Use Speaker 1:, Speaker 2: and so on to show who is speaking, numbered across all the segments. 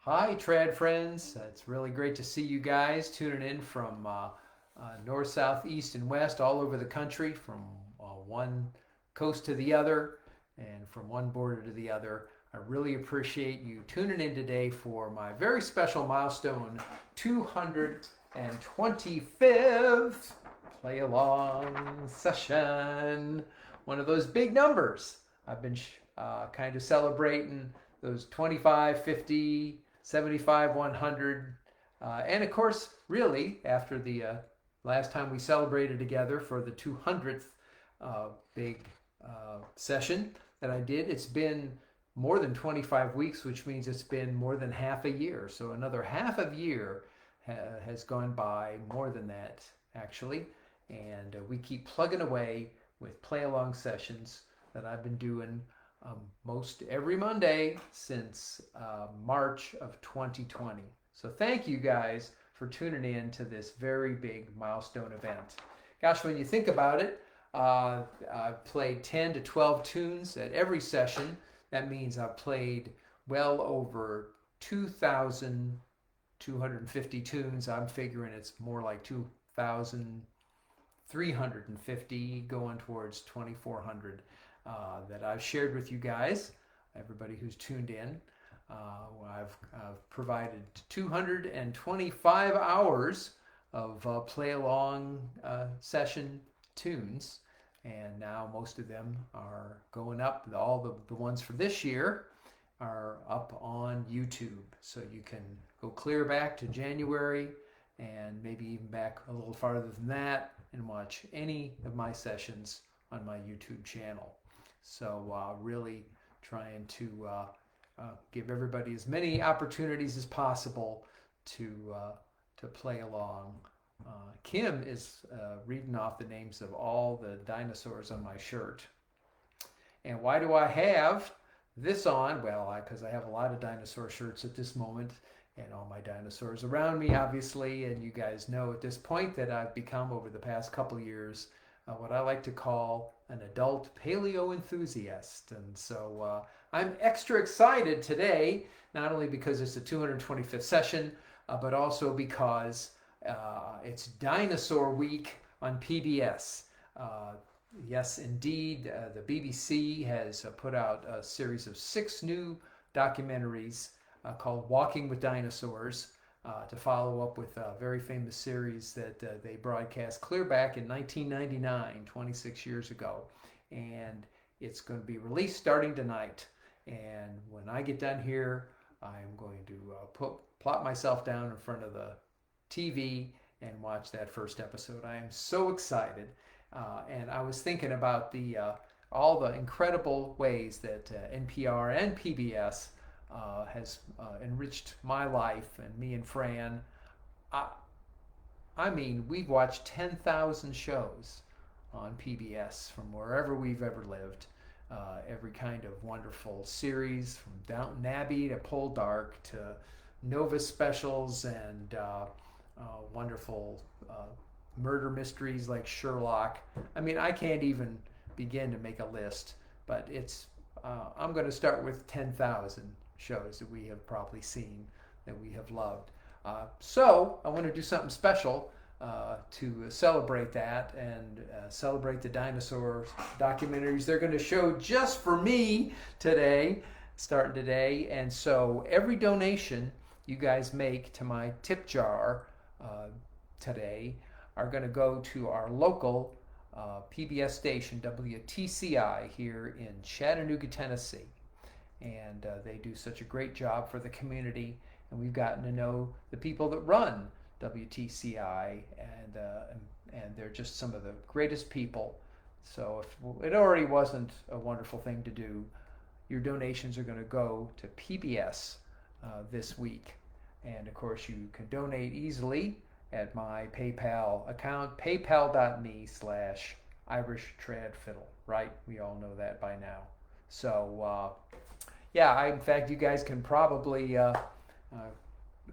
Speaker 1: Hi, trad friends. It's really great to see you guys tuning in from north, south, east, and west, all over the country, from one coast to the other, and from one border to the other. I really appreciate you tuning in today for my very special milestone 225th play along session. One of those big numbers. I've been kind of celebrating those 25, 50, 75, 100. And of course, really, after the last time we celebrated together for the 200th big session that I did, it's been more than 25 weeks, which means it's been more than half a year. So another half a year has gone by, more than that, actually. And we keep plugging away with play along sessions that I've been doing most every Monday since March of 2020. So thank you guys for tuning in to this very big milestone event. Gosh, when you think about it, I've played 10 to 12 tunes at every session. That means I've played well over 2,250 tunes. I'm figuring it's more like 2,350 going towards 2,400. That I've shared with you guys, everybody who's tuned in. I've provided 225 hours of play along session tunes, and now most of them are going up. All the ones for this year are up on YouTube, so you can go clear back to January and maybe even back a little farther than that and watch any of my sessions on my YouTube channel. So really trying to give everybody as many opportunities as possible to play along. Kim is reading off the names of all the dinosaurs on my shirt. And why do I have this on? Well, because I have a lot of dinosaur shirts at this moment, and all my dinosaurs around me, obviously. And you guys know at this point that I've become, over the past couple years, what I like to call an adult paleo enthusiast. And so I'm extra excited today, not only because it's the 225th session, but also because it's Dinosaur Week on PBS. Yes, indeed, the BBC has put out a series of 6 new documentaries called Walking with Dinosaurs, to follow up with a very famous series that they broadcast clear back in 1999, 26 years ago. And it's going to be released starting tonight. And when I get done here, I'm going to plop myself down in front of the TV and watch that first episode. I am so excited. And I was thinking about all the incredible ways that NPR and PBS has enriched my life and me and Fran. I mean, we've watched 10,000 shows on PBS from wherever we've ever lived. Every kind of wonderful series, from Downton Abbey to Poldark to Nova specials and wonderful murder mysteries like Sherlock. I mean, I can't even begin to make a list, but I'm going to start with 10,000 shows that we have probably seen, that we have loved. So I want to do something special to celebrate that and celebrate the dinosaur documentaries they're going to show just for me today, starting today. And so every donation you guys make to my tip jar today are going to go to our local PBS station, WTCI, here in Chattanooga, Tennessee. And they do such a great job for the community, and we've gotten to know the people that run WTCI, and they're just some of the greatest people. So if it already wasn't a wonderful thing to do, your donations are going to go to PBS this week. And of course, you can donate easily at my PayPal account, paypal.me/Irish Trad Fiddle, right? We all know that by now. So yeah, in fact, you guys can probably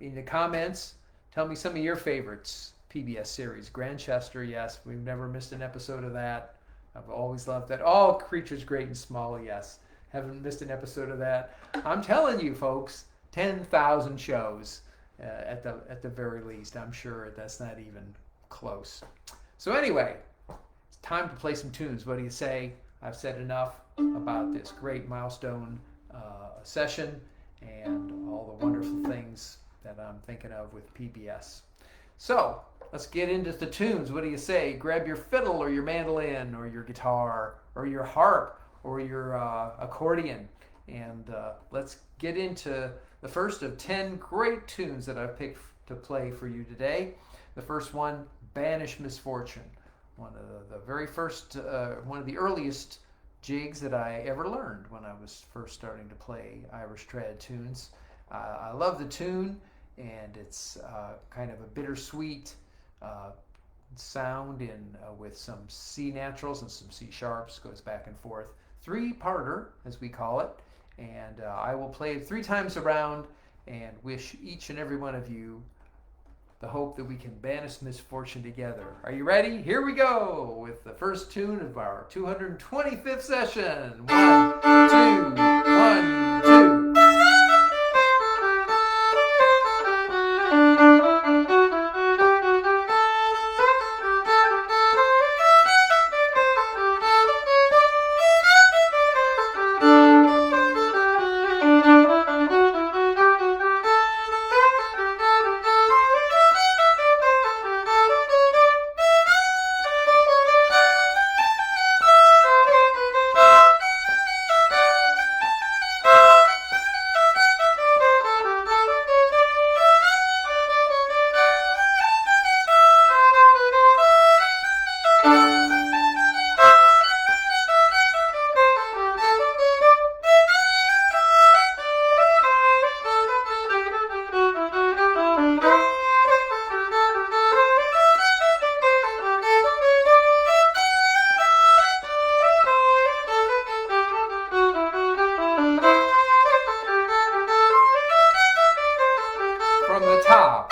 Speaker 1: in the comments tell me some of your favorites PBS series. Grantchester, yes, we've never missed an episode of that. I've always loved that. All Creatures Great and Small, yes, haven't missed an episode of that. I'm telling you, folks, 10,000 shows at the very least. I'm sure that's not even close. So anyway, it's time to play some tunes. What do you say? I've said enough about this great milestone session and all the wonderful things that I'm thinking of with PBS. So let's get into the tunes. What do you say? Grab your fiddle or your mandolin or your guitar or your harp or your accordion, and let's get into the first of 10 great tunes that I've picked to play for you today. The first one, Banish, Misfortune. One of the very first, one of the earliest jigs that I ever learned when I was first starting to play Irish trad tunes. I love the tune, and it's kind of a bittersweet sound with some C naturals and some C sharps, goes back and forth. Three-parter, as we call it, and I will play it 3 times around and wish each and every one of you the hope that we can banish misfortune together. Are you ready? Here we go with the first tune of our 225th session. 1, 2, 1, 2. From the top.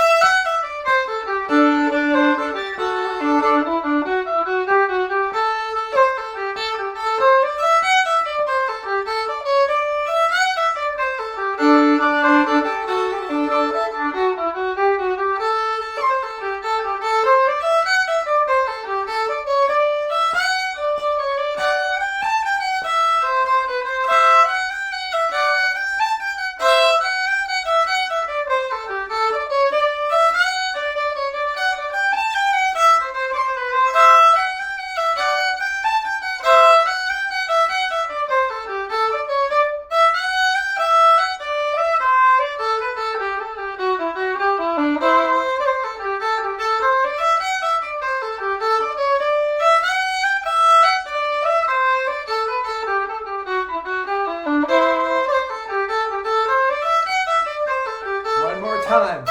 Speaker 1: One more time.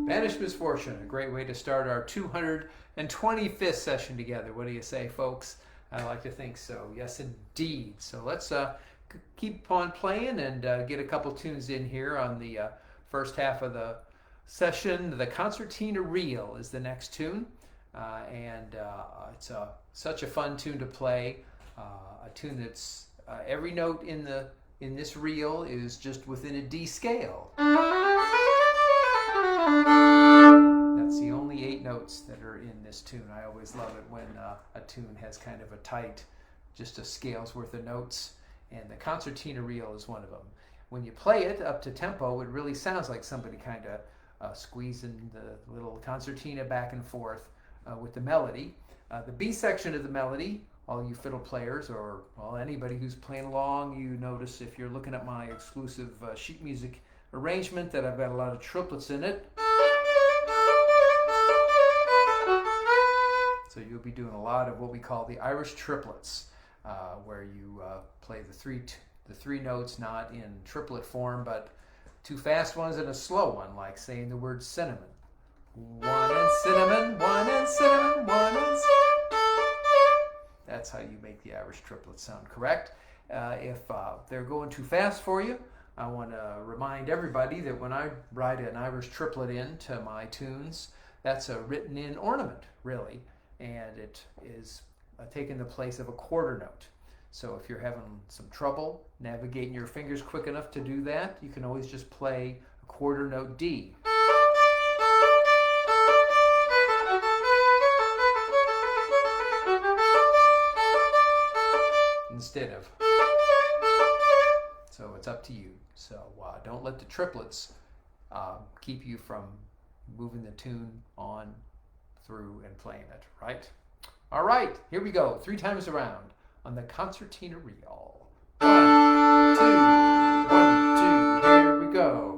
Speaker 1: Banish Misfortune, a great way to start our 225th session together. What do you say, folks? I like to think so. Yes, indeed. So let's keep on playing and get a couple tunes in here on the first half of the session. The Concertina Reel is the next tune, and it's such a fun tune to play. A tune that's every note in this reel is just within a D scale. That's the only 8 notes that are in this tune. I always love it when a tune has kind of a tight, just a scale's worth of notes, and the Concertina Reel is one of them. when you play it up to tempo, it really sounds like somebody kind of squeezing the little concertina back and forth with the melody. The B section of the melody, all you fiddle players or well, anybody who's playing along, you notice if you're looking at my exclusive sheet music arrangement that I've got a lot of triplets in it. So you'll be doing a lot of what we call the Irish triplets, where you play the three notes not in triplet form, but two fast ones and a slow one, like saying the word cinnamon. One and cinnamon, one and cinnamon, one and cinnamon. That's how you make the Irish triplets sound correct. If they're going too fast for you, I want to remind everybody that when I write an Irish triplet into my tunes, that's a written in ornament, really, and it is taking the place of a quarter note. So if you're having some trouble navigating your fingers quick enough to do that, you can always just play a quarter note D. Instead of. So it's up to you. So don't let the triplets keep you from moving the tune on through and playing it, right? All right, here we go. 3 times around on the Concertina Reel. 1, 2, 1, 2, here we go.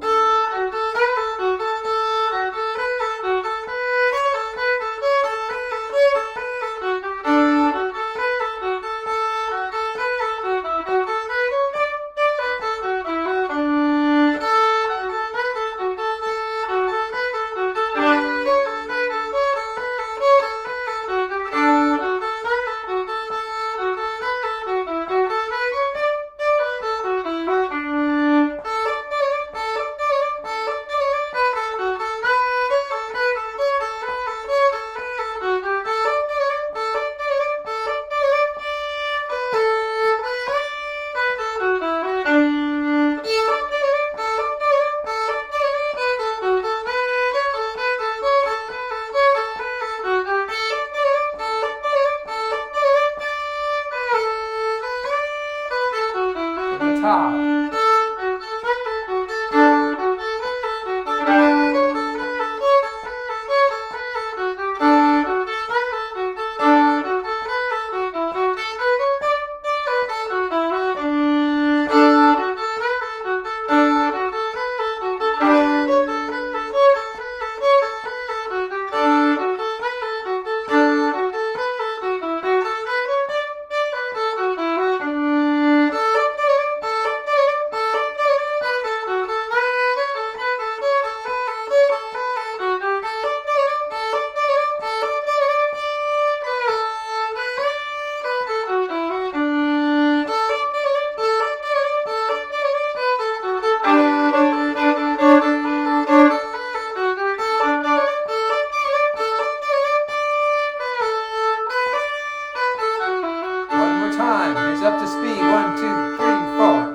Speaker 1: Up to speed. 1, 2, 3, 4.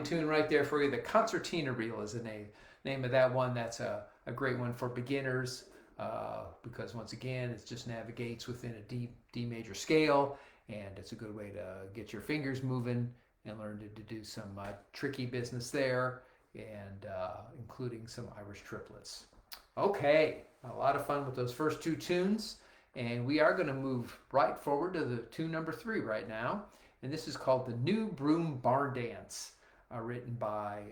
Speaker 1: Tune right there for you. The Concertina Reel is the name of that one. That's a great one for beginners because once again it just navigates within a D major scale, and it's a good way to get your fingers moving and learn to do some tricky business there, and including some Irish triplets. Okay, a lot of fun with those first 2 tunes, and we are going to move right forward to the tune number 3 right now, and this is called the New Broom Barndance. Written by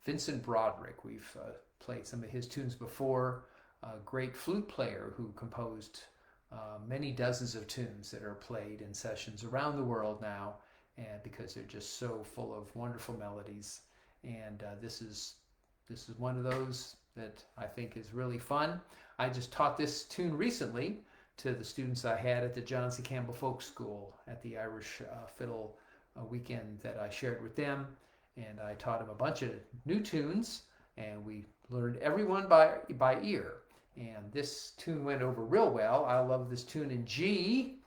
Speaker 1: Vincent Broderick. We've played some of his tunes before. A great flute player who composed many dozens of tunes that are played in sessions around the world now, and because they're just so full of wonderful melodies. And this is one of those that I think is really fun. I just taught this tune recently to the students I had at the John C. Campbell Folk School at the Irish Fiddle weekend that I shared with them. And I taught them a bunch of new tunes, and we learned every one by ear. And this tune went over real well. I love this tune in G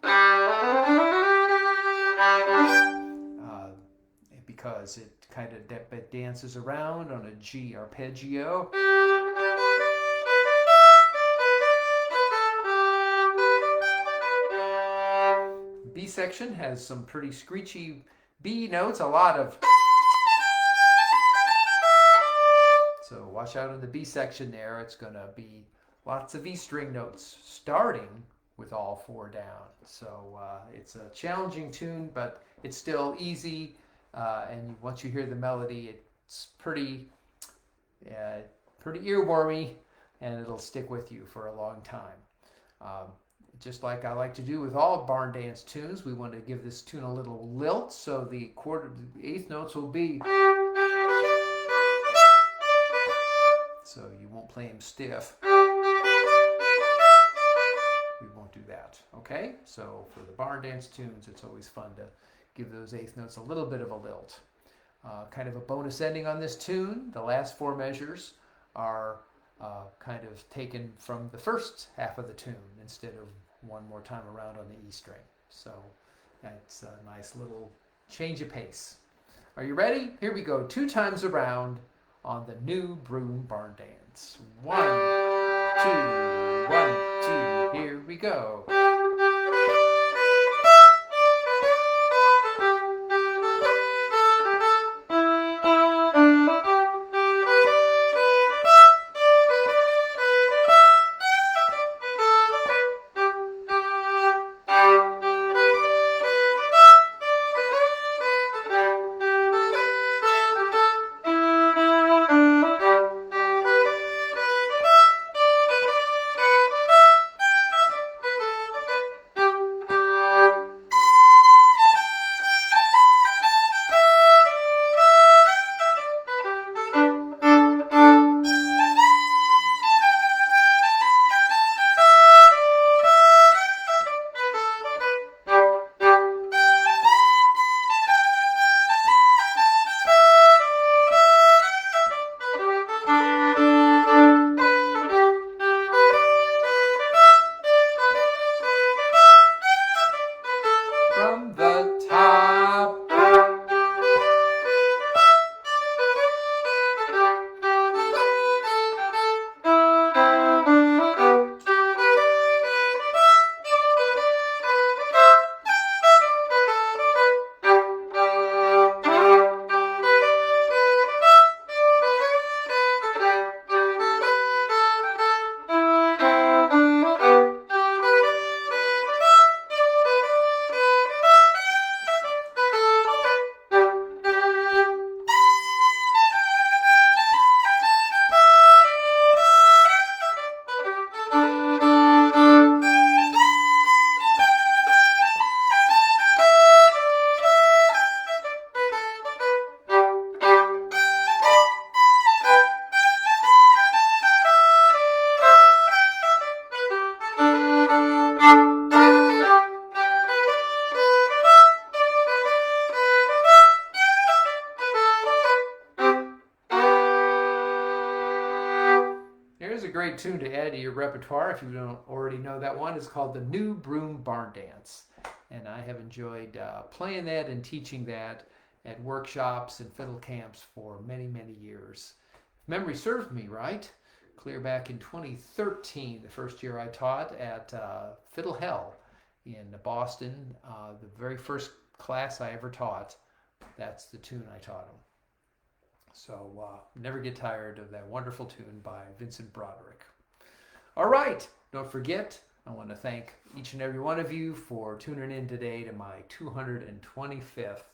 Speaker 1: because it kind of dances around on a G arpeggio. B section has some pretty screechy B notes, a lot of. So watch out in the B section there. It's going to be lots of E string notes starting with all four down. So it's a challenging tune, but it's still easy. And once you hear the melody, it's pretty earwormy, and it'll stick with you for a long time. Just like I like to do with all barn dance tunes, we want to give this tune a little lilt, so the eighth notes will be. So you won't play them stiff. We won't do that, okay? So for the barn dance tunes, it's always fun to give those eighth notes a little bit of a lilt. Kind of a bonus ending on this tune. The last four measures are kind of taken from the first half of the tune instead of one more time around on the E string. So that's a nice little change of pace. Are you ready? Here we go. 2 times around on the new Broom Barndance. 1, 2, 1, 2. Here we go. A great tune to add to your repertoire if you don't already know that one. It's called the New Broom Barndance, and I have enjoyed playing that and teaching that at workshops and fiddle camps for many years. If memory serves me right, clear back in 2013, the first year I taught at Fiddle Hell in Boston, the very first class I ever taught, that's the tune I taught them. So never get tired of that wonderful tune by Vincent Broderick. All right, don't forget, I want to thank each and every one of you for tuning in today to my 225th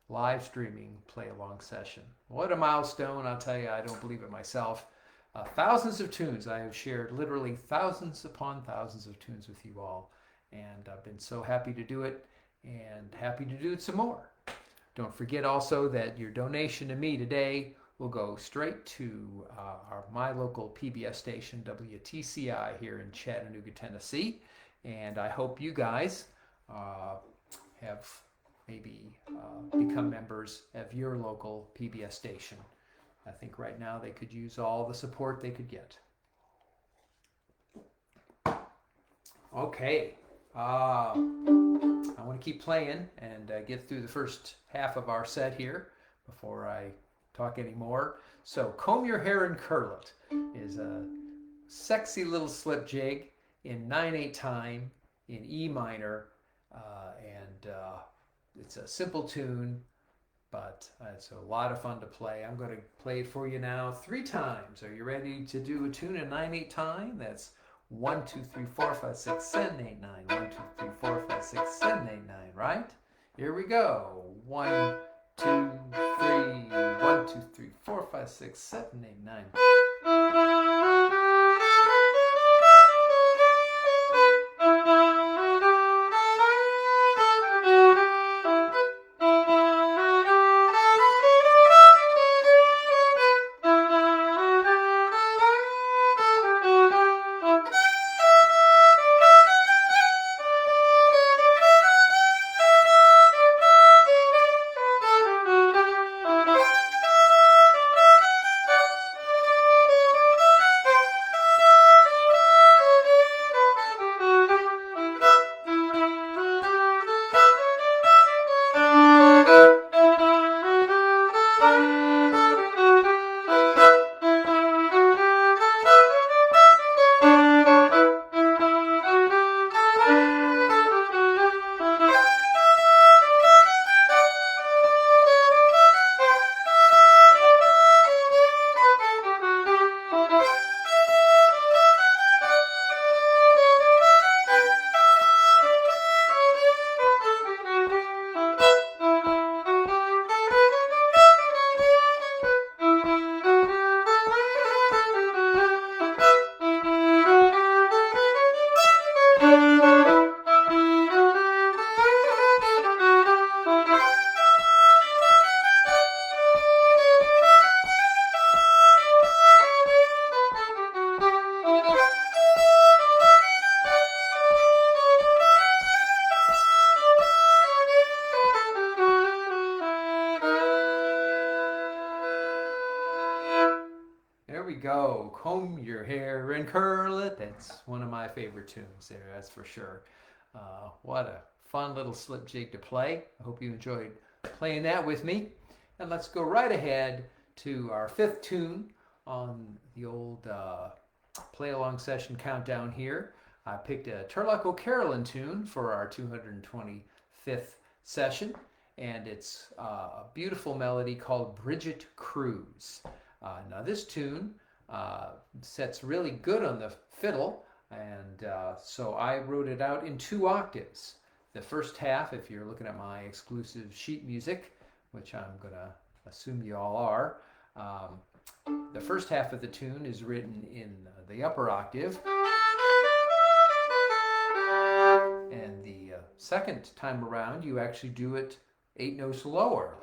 Speaker 1: live streaming play-along session. What a milestone, I'll tell you, I don't believe it myself. thousands of tunes. I have shared literally thousands upon thousands of tunes with you all, and I've been so happy to do it, and happy to do it some more. Don't forget also that your donation to me today will go straight to my local PBS station, WTCI, here in Chattanooga, Tennessee. And I hope you guys have maybe become members of your local PBS station. I think right now they could use all the support they could get. Okay. I want to keep playing and get through the first half of our set here before I talk anymore. So Comb Your Hair and Curl It is a sexy little slip jig in 9/8 time in E minor, and it's a simple tune, but it's a lot of fun to play. I'm going to play it for you now 3 times. Are you ready to do a tune in 9/8 time? That's 1, 2, 3, 4, 5, 6, 7, 8, 9. 1, 2, 3, 4, 5, 6, 7, 8, 9, right? Here we go. 1, 2, 3. 1, 2, 3, 4, 5, 6, 7, 8, 9. Go. Comb your hair and curl it. That's one of my favorite tunes there, that's for sure. What a fun little slip jig to play. I hope you enjoyed playing that with me. And let's go right ahead to our 5th tune on the old play along session countdown here. I picked a Turlock O'Carolan tune for our 225th session, and it's a beautiful melody called Bridget Cruise. Now this tune sets really good on the fiddle, and so I wrote it out in 2 octaves. The first half, if you're looking at my exclusive sheet music, which I'm going to assume you all are, the first half of the tune is written in the upper octave, and the second time around you actually do it 8 notes lower.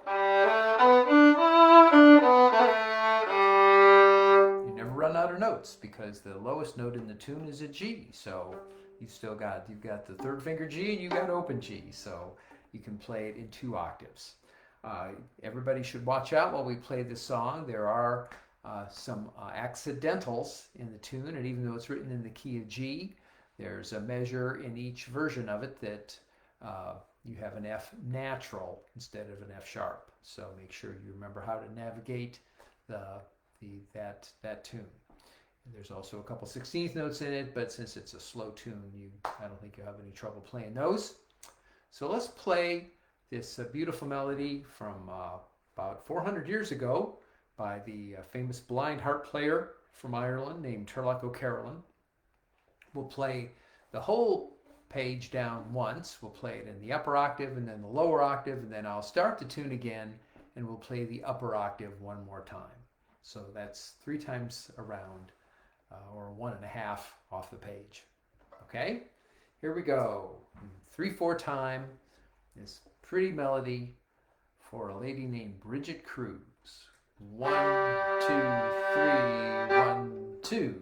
Speaker 1: Run out of notes because the lowest note in the tune is a G, so you've got the 3rd finger G and you got open G, so you can play it in 2 octaves. Everybody should watch out while we play this song. There are some accidentals in the tune, and even though it's written in the key of G, there's a measure in each version of it that you have an F natural instead of an F sharp, so make sure you remember how to navigate that tune. There's also a couple 16th notes in it, but since it's a slow tune, I don't think you'll have any trouble playing those. So let's play this beautiful melody from about 400 years ago by the famous blind harp player from Ireland named Turlock O'Carolan. We'll play the whole page down once. We'll play it in the upper octave and then the lower octave, and then I'll start the tune again and we'll play the upper octave one more time. So that's 3 times around, or 1.5 off the page. Okay, here we go. 3/4 time, this pretty melody for a lady named Bridget Cruise. 1, 2, 3, 1, 2.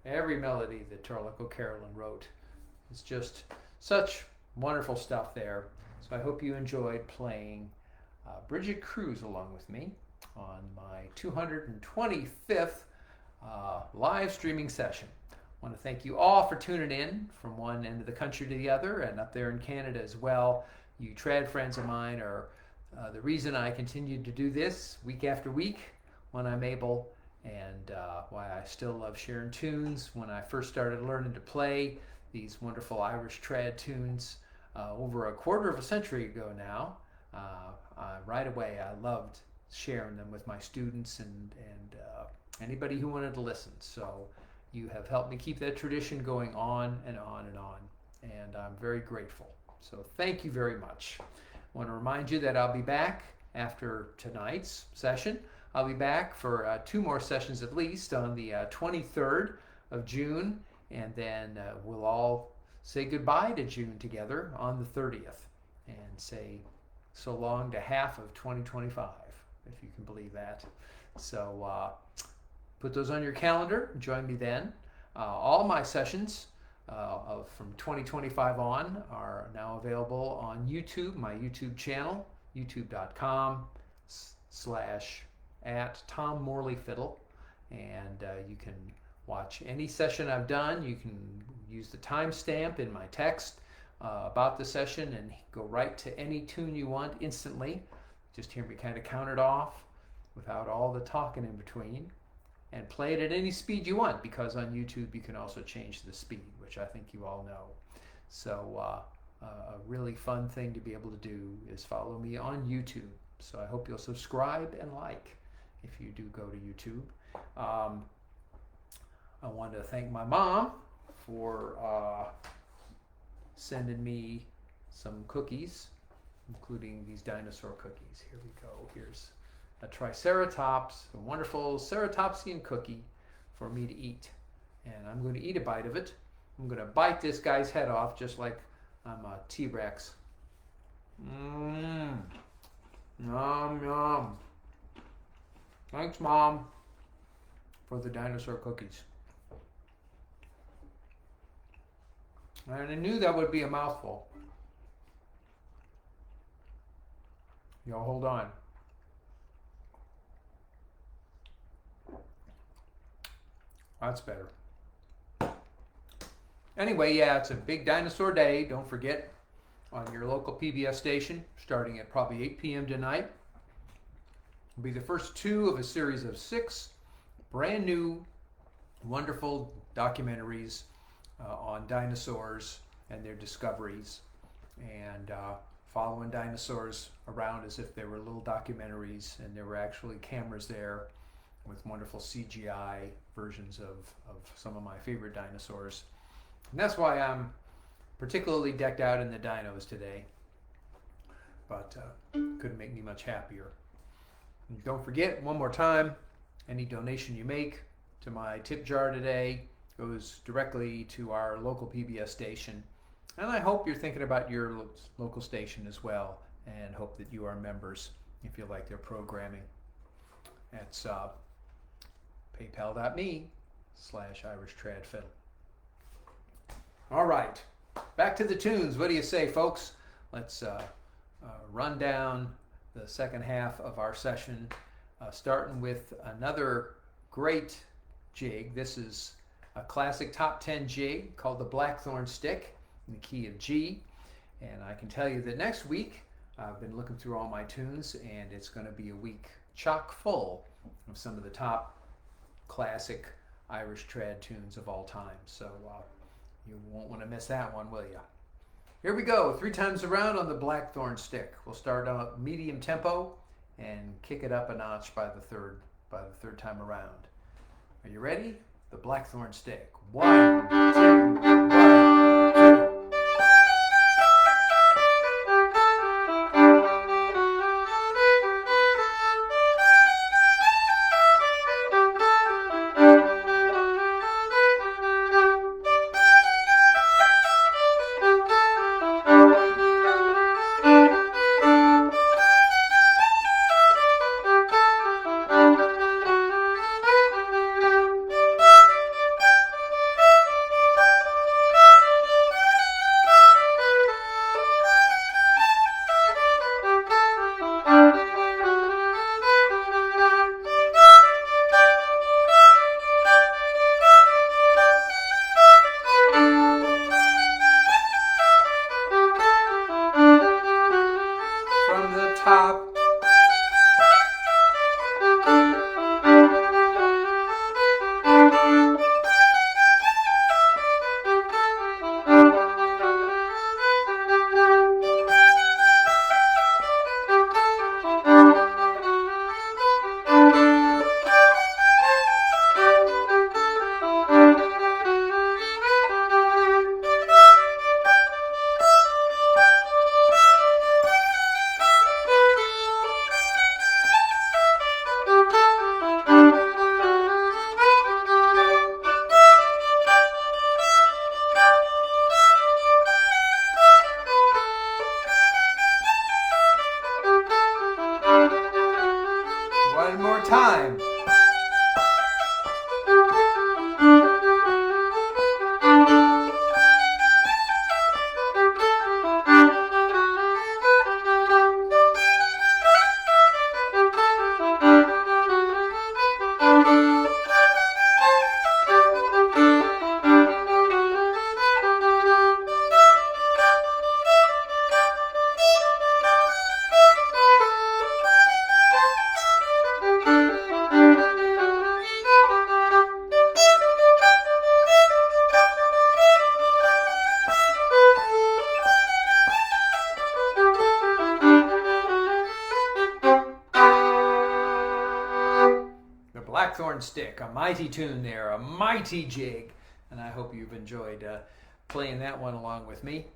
Speaker 1: Every melody that Torlico Carolyn wrote is just such wonderful stuff there. So I hope you enjoyed playing Bridget Cruise along with me on my 225th live streaming session. I want to thank you all for tuning in from one end of the country to the other, and up there in Canada as well. You trad friends of mine are the reason I continue to do this week after week when I'm able, and why I still love sharing tunes. When I first started learning to play these wonderful Irish trad tunes over a quarter of a century ago now, right away I loved sharing them with my students and anybody who wanted to listen. So you have helped me keep that tradition going on and on and on, and I'm very grateful. So thank you very much. I want to remind you that I'll be back after tonight's session. I'll be back for 2 more sessions at least on the 23rd of June, and then we'll all say goodbye to June together on the 30th and say so long to half of 2025, if you can believe that. So put those on your calendar. Join me then. All my sessions from 2025 on are now available on YouTube, my YouTube channel, youtube.com/@TomMorleyFiddle, and you can watch any session I've done. You can use the timestamp in my text about the session and go right to any tune you want instantly. Just hear me kind of count it off without all the talking in between, and play it at any speed you want, because on YouTube you can also change the speed, which I think you all know. So a really fun thing to be able to do is follow me on YouTube. So I hope you'll subscribe and like if you do go to YouTube. I want to thank my mom for sending me some cookies, including these dinosaur cookies. Here we go. Here's a Triceratops, a wonderful ceratopsian cookie for me to eat. And I'm going to eat a bite of it. I'm going to bite this guy's head off just like I'm a T-Rex. Yum, yum. Thanks, Mom, for the dinosaur cookies. And I knew that would be a mouthful. Y'all hold on. That's better. Anyway, yeah, it's a big dinosaur day. Don't forget, on your local PBS station, starting at probably 8 p.m. tonight, will be the first 2 of a series of 6 brand new, wonderful documentaries on dinosaurs and their discoveries, and following dinosaurs around as if they were little documentaries, and there were actually cameras there with wonderful CGI versions of some of my favorite dinosaurs. And that's why I'm particularly decked out in the dinos today, but couldn't make me much happier. And don't forget, one more time, any donation you make to my tip jar today goes directly to our local PBS station. And I hope you're thinking about your local station as well, and hope that you are members if you like their programming. That's paypal.me/IrishTradFiddle. All right, back to the tunes. What do you say, folks? Let's run down the second half of our session, starting with another great jig. This is a classic top 10 jig called the Blackthorn Stick in the key of G. And I can tell you that next week, I've been looking through all my tunes, and it's going to be a week chock full of some of the top classic Irish trad tunes of all time. So you won't want to miss that one, will you? Here we go, 3 times around on the Blackthorn Stick. We'll start out medium tempo and kick it up a notch by the third time around. Are you ready? The Blackthorn Stick. 1, 2, 1, 2. Time. Blackthorn Stick, a mighty tune there, a mighty jig, and I hope you've enjoyed playing that one along with me.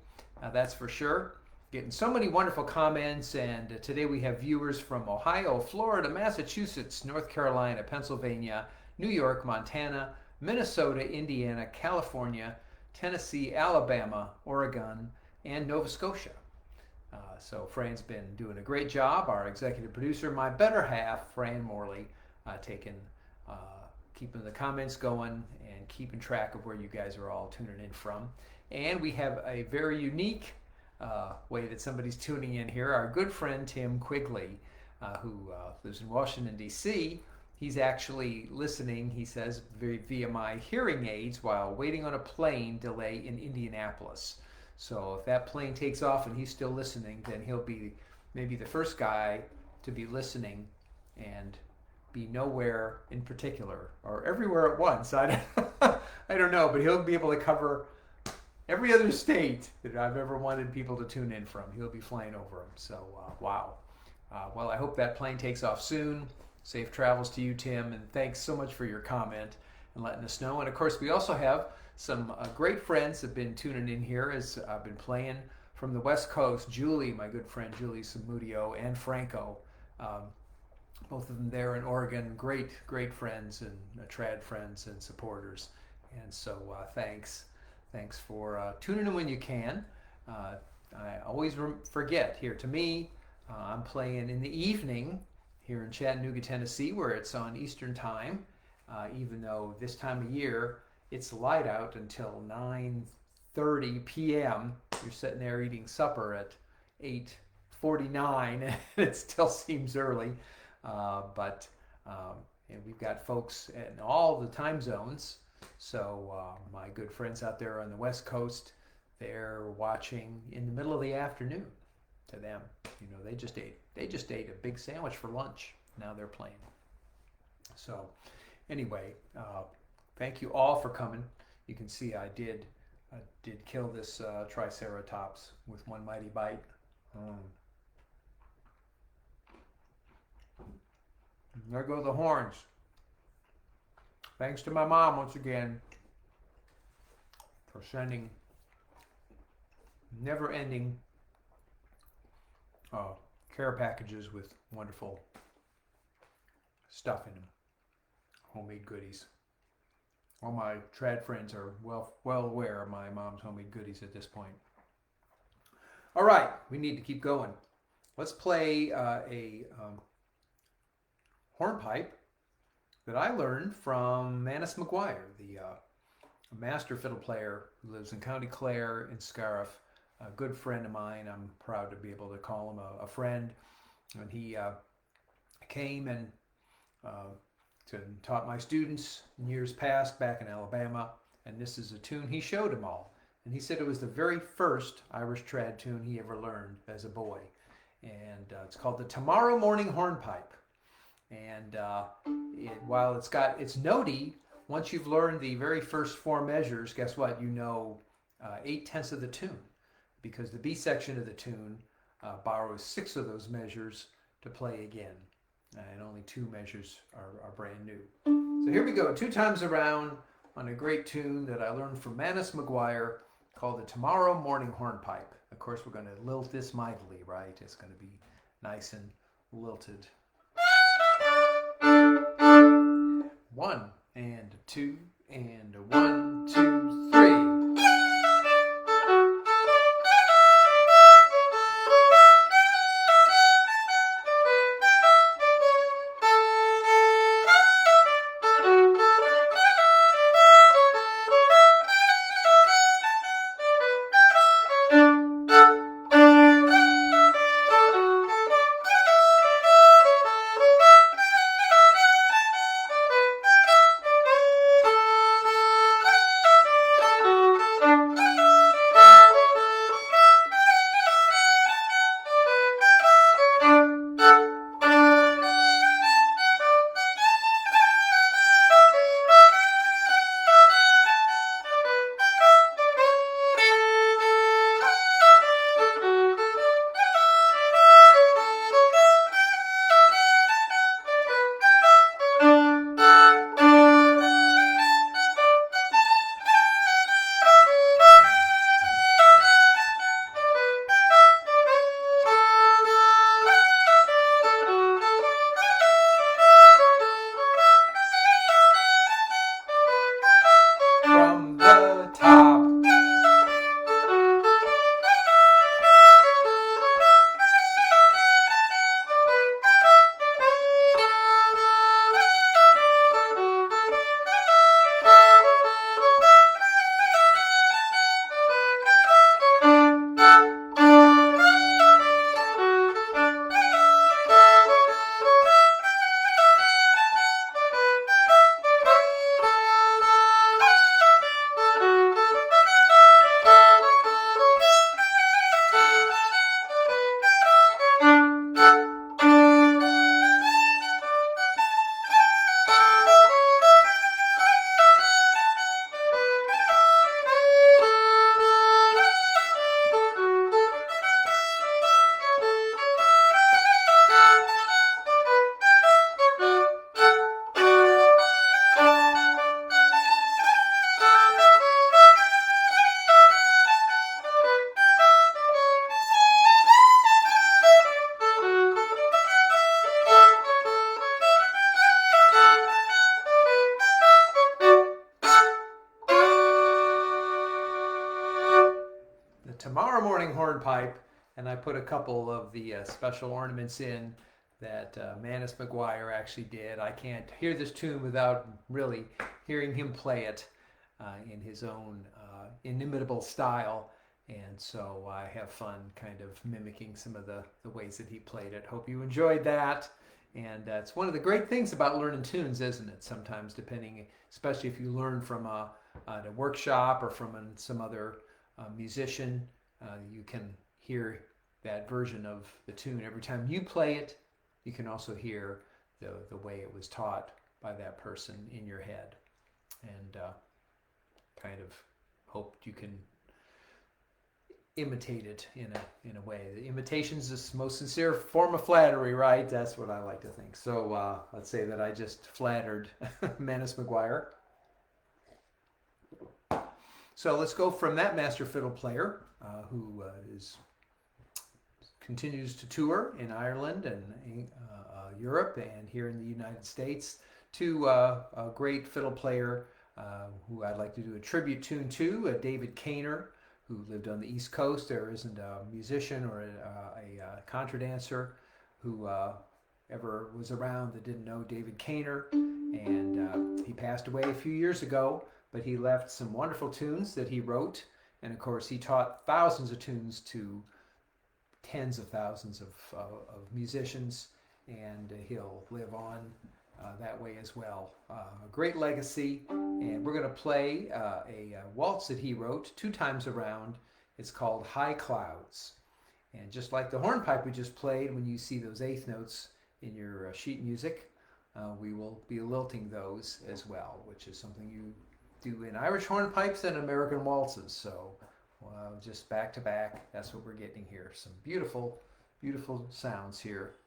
Speaker 1: That's for sure. Getting so many wonderful comments, and today we have viewers from Ohio, Florida, Massachusetts, North Carolina, Pennsylvania, New York, Montana, Minnesota, Indiana, California, Tennessee, Alabama, Oregon, and Nova Scotia. So Fran's been doing a great job. Our executive producer, my better half, Fran Morley, keeping the comments going and keeping track of where you guys are all tuning in from. And we have a very unique way that somebody's tuning in here. Our good friend Tim Quigley, who lives in Washington, D.C., he's actually listening, he says, via my hearing aids while waiting on a plane delay in Indianapolis. So if that plane takes off and he's still listening, then he'll be maybe the first guy to be listening and be nowhere in particular, or everywhere at once. I don't know, but he'll be able to cover every other state that I've ever wanted people to tune in from. He'll be flying over them. So, wow. Well, I hope that plane takes off soon. Safe travels to you, Tim, and thanks so much for your comment and letting us know. And of course, we also have some great friends have been tuning in here as I've been playing from the West Coast. Julie, my good friend Julie Samudio, and Franco, both of them there in Oregon. Great friends and trad friends and supporters. And so thanks for tuning in when you can. I always forget here. To me, I'm playing in the evening here in Chattanooga, Tennessee, where it's on Eastern Time, even though this time of year it's light out until 9:30 p.m. You're sitting there eating supper at 8:49, and it still seems early. But we've got folks in all the time zones. So my good friends out there on the West Coast, they're watching in the middle of the afternoon. To them, they just ate a big sandwich for lunch. Now they're playing. So anyway, thank you all for coming. You can see I did kill this Triceratops with one mighty bite. There go the horns. Thanks to my mom once again for sending never-ending care packages with wonderful stuff in them, homemade goodies. All my trad friends are well aware of my mom's homemade goodies at this point. All right, we need to keep going. Let's play a hornpipe that I learned from Manus McGuire, the master fiddle player who lives in County Clare in Scariff. A good friend of mine. I'm proud to be able to call him a friend. And he came and taught my students in years past back in Alabama. And this is a tune he showed them all. And he said it was the very first Irish trad tune he ever learned as a boy. And it's called the Tomorrow Morning Hornpipe. And while it's notey, once you've learned the very first four measures, guess what? You know 8/10 of the tune. Because the B section of the tune borrows 6 of those measures to play again. And only 2 measures are brand new. So here we go, 2 times around on a great tune that I learned from Manus McGuire called the Tomorrow Morning Hornpipe. Of course, we're going to lilt this mightily, right? It's going to be nice and lilted. 1 and 2 and 1, 2, 3. tomorrow morning hornpipe, and I put a couple of the special ornaments in that Manus McGuire actually did. I can't hear this tune without really hearing him play it in his own inimitable style. And so I have fun kind of mimicking some of the ways that he played it. Hope you enjoyed that. And it's one of the great things about learning tunes, isn't it? Sometimes depending, especially if you learn from a workshop or from some other musician, you can hear that version of the tune. Every time you play it, you can also hear the way it was taught by that person in your head. And kind of hope you can imitate it in a way. The imitation's the most sincere form of flattery, right? That's what I like to think. So let's say that I just flattered Manus McGuire. So let's go from that master fiddle player who continues to tour in Ireland and Europe and here in the United States, to a great fiddle player who I'd like to do a tribute tune to, David Kaynor, who lived on the East Coast. There isn't a musician or a contra dancer who ever was around that didn't know David Kaynor. And he passed away a few years ago, but he left some wonderful tunes that he wrote. And of course, he taught thousands of tunes to tens of thousands of musicians, and he'll live on that way as well. A great legacy. And we're going to play a waltz that he wrote 2 times around. It's called High Clouds. And just like the hornpipe we just played, when you see those eighth notes in your sheet music, we will be lilting those as well, which is something you do in Irish hornpipes and American waltzes. So just back to back, that's what we're getting here. Some beautiful, beautiful sounds here.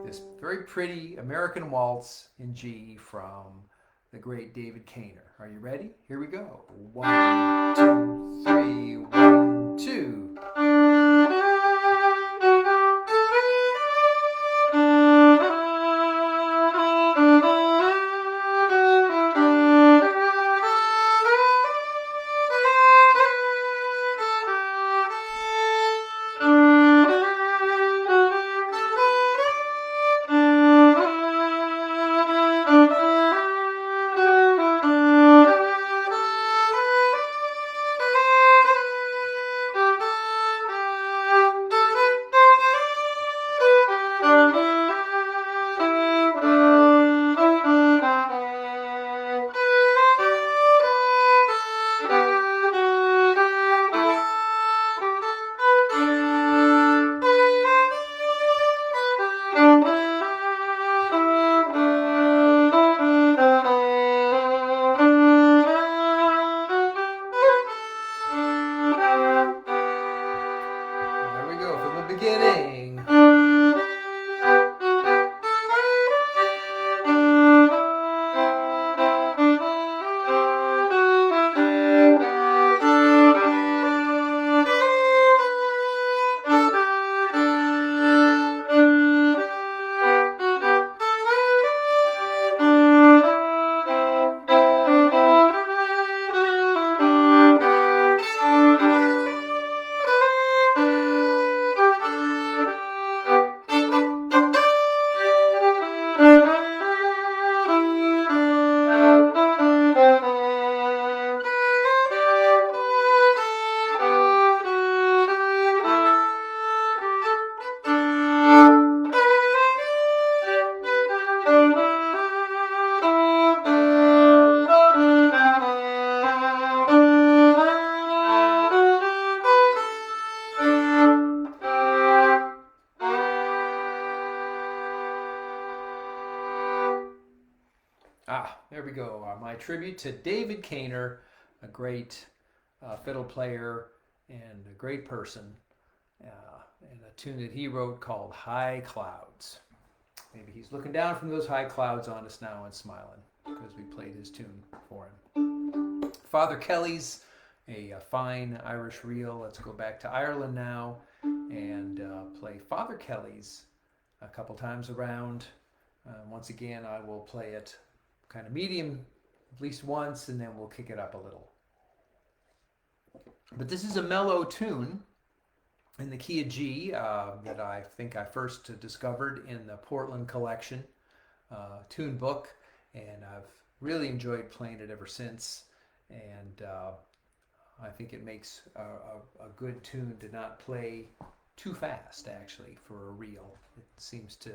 Speaker 1: This very pretty American waltz in G from the great David Kaynor. Are you ready? Here we go. 1, 2, 3, 1, 2. Beginning. There we go. My tribute to David Kaynor, a great fiddle player and a great person, and a tune that he wrote called High Clouds. Maybe he's looking down from those high clouds on us now and smiling because we played his tune for him. Father Kelly's a fine Irish reel. Let's go back to Ireland now and play Father Kelly's a couple times around. Once again, I will play it kind of medium at least once, and then we'll kick it up a little. But this is a mellow tune in the key of G that I think I first discovered in the Portland Collection tune book, and I've really enjoyed playing it ever since. And I think it makes a good tune to not play too fast, actually, for a reel. It seems to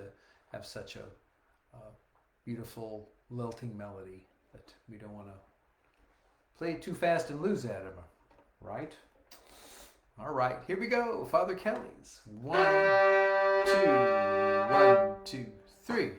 Speaker 1: have such a beautiful lilting melody that we don't want to play it too fast and lose that, right? All right, here we go. Father Kelly's 1, 2, 1, 2, 3.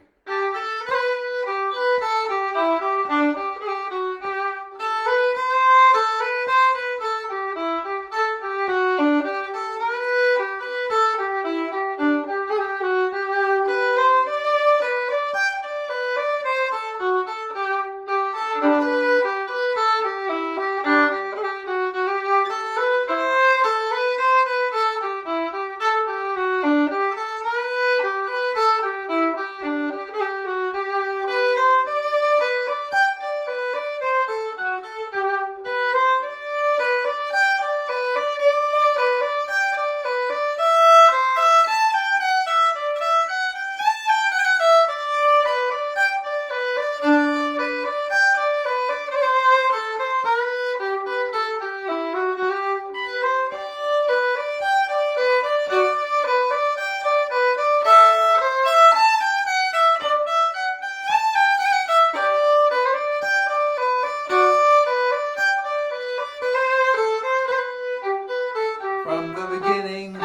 Speaker 1: From the beginning.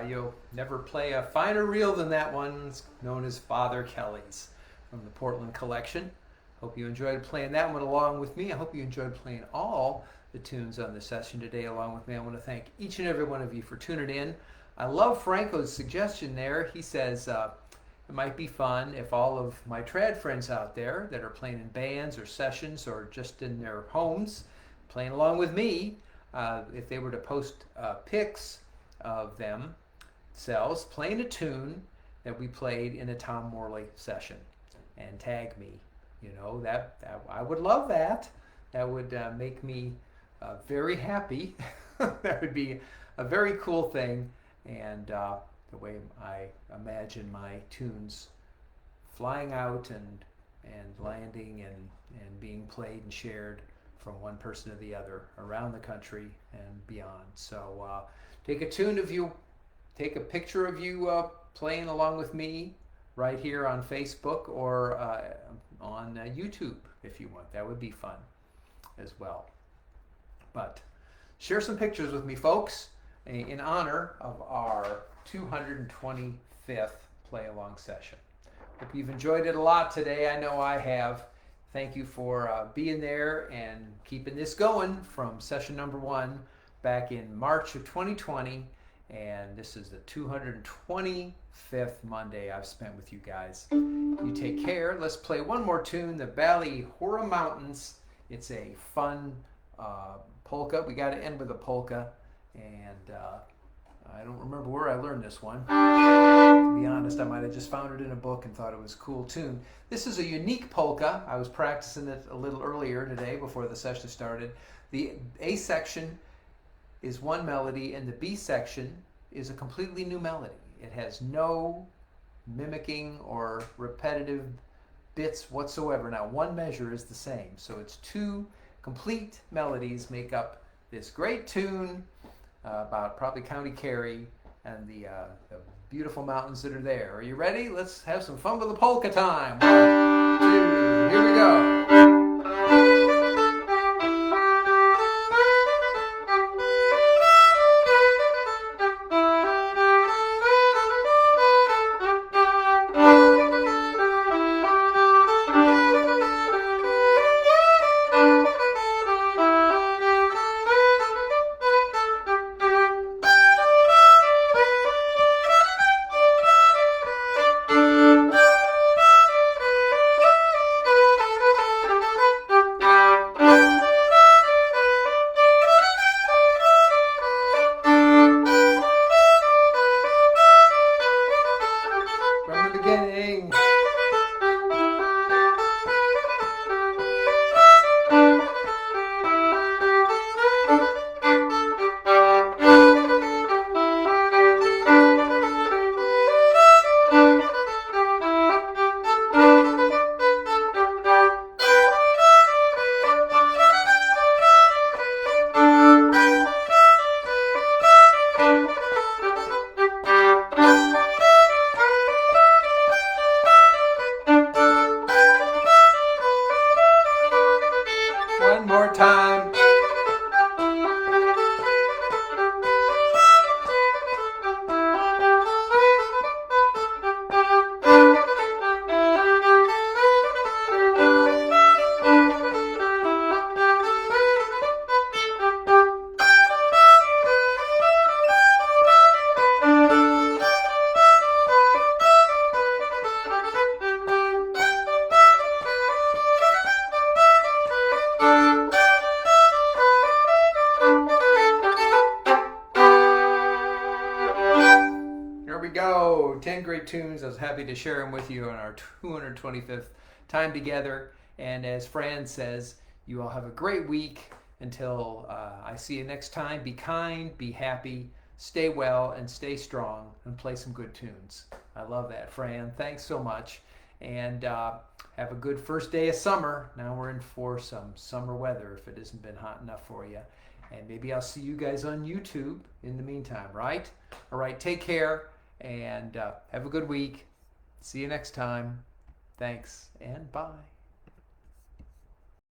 Speaker 1: You'll never play a finer reel than that one, known as Father Kelly's from the Portland Collection. Hope you enjoyed playing that one along with me. I hope you enjoyed playing all the tunes on the session today along with me. I want to thank each and every one of you for tuning in. I love Franco's suggestion there. He says it might be fun if all of my trad friends out there that are playing in bands or sessions or just in their homes playing along with me, if they were to post pics of themselves playing a tune that we played in a Tom Morley session and tag me. You know, that I would love that. That would make me very happy. That would be a very cool thing, and the way I imagine my tunes flying out and landing and being played and shared from one person to the other around the country and beyond. So take a tune of you, take a picture of you playing along with me right here on Facebook or on YouTube. if you want. That would be fun as well. But share some pictures with me, folks, in honor of our 225th play along session. Hope you've enjoyed it a lot today. I know I have. Thank you for being there and keeping this going from session number 1 back in March of 2020. And this is the 225th Monday I've spent with you guys. You take care. Let's play one more tune, the Ballyhoura Mountains. It's a fun polka. We got to end with a polka. And I don't remember where I learned this one. To be honest, I might have just found it in a book and thought it was a cool tune. This is a unique polka. I was practicing it a little earlier today before the session started. The A section is one melody and the B section is a completely new melody. It has no mimicking or repetitive bits whatsoever. Now, one measure is the same, so it's 2 complete melodies make up this great tune about probably County Kerry and the beautiful mountains that are there. Are you ready? Let's have some fun with the polka time. 1, 2, here we go. One more time. There we go. 10 great tunes. I was happy to share them with you on our 225th time together. And as Fran says, you all have a great week until I see you next time. Be kind, be happy, stay well, and stay strong, and play some good tunes. I love that, Fran. Thanks so much. And have a good first day of summer. Now we're in for some summer weather if it hasn't been hot enough for you. And maybe I'll see you guys on YouTube in the meantime, right? All right, take care. And have a good week. See you next time. Thanks and bye.